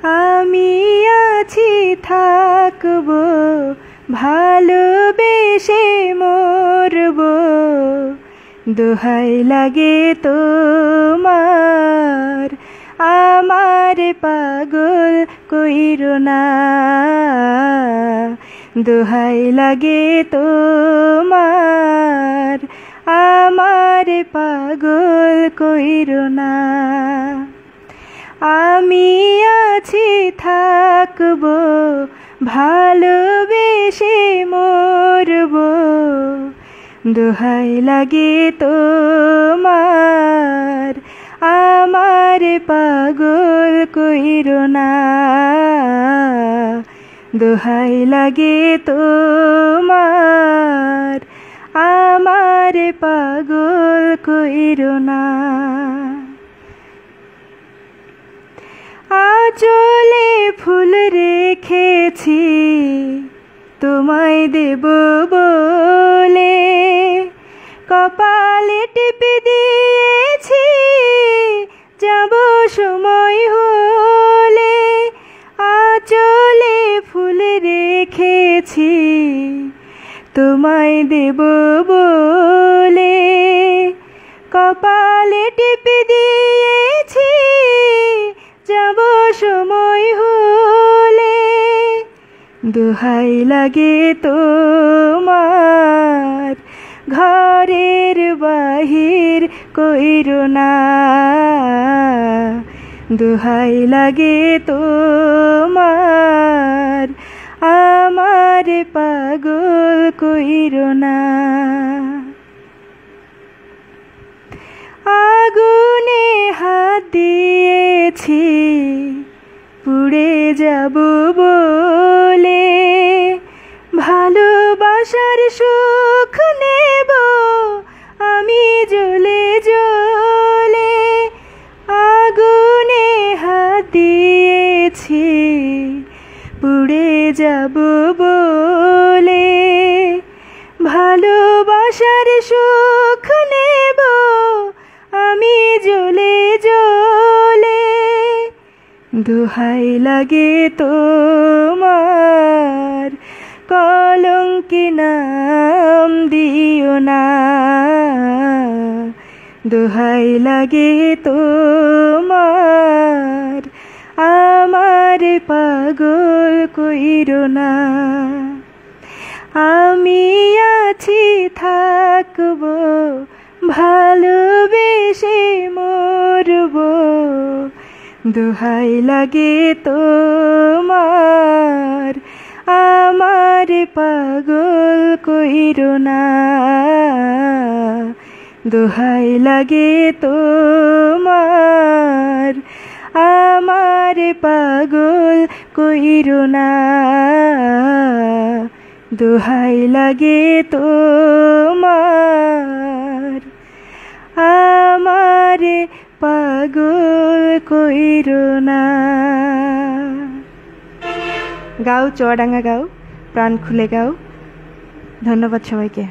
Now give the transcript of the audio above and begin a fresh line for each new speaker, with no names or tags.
আমি আছি থাকবো ভালোবেসে মরবো দোহাই লাগে তোমার আমার পাগল কইরো না দোহাই লাগে তোমার আমার পাগল কইরো না আমি আছি থাকবো ভালোবেসে মরবো দোহাই লাগে তোমার আমার পাগল কইরো না দোহাই লাগে তোমার আমার পাগল কইরো না আঁচলে ফুল রেখেছি তোমায় দেব বলে কপালে টিপে দিয়েছি যাব সময় হলে আঁচলে ফুল রেখেছি তোমায় দেব বলে কপালে টিপে দিয়েছি যাব সময় হলে দোহাই লাগে তোমার ঘরের বাহির কইরো না দোহাই লাগে তোমার আমার পাগল কইরো না আগুনে হাত দিয়েছি পুড়ে যাব বলে ভালোবাসার সুখ নেব আমি জ্বলে জ্বলে আগুনে হাত দিয়েছি পুড়ে যাব বলে ভালোবাসার সুখ নেব আমি জ্বলে জ্বলে দোহাই লাগে তোমার কলঙ্কি নাম দিও না দোহাই লাগে তোমার আমার পাগল কইরো না আমি আছি থাকবো ভালোবেসে মরবো দোহাই লাগে তোমার আমার পাগল কইরো না দোহাই লাগে তোমার আমার পাগল কইরো না দোহাই লাগে তোমার আমার পাগল কইরো না গাও চুয়াডাঙ্গা গাও প্রাণ খুলে গাও ধন্যবাদ সবাইকে।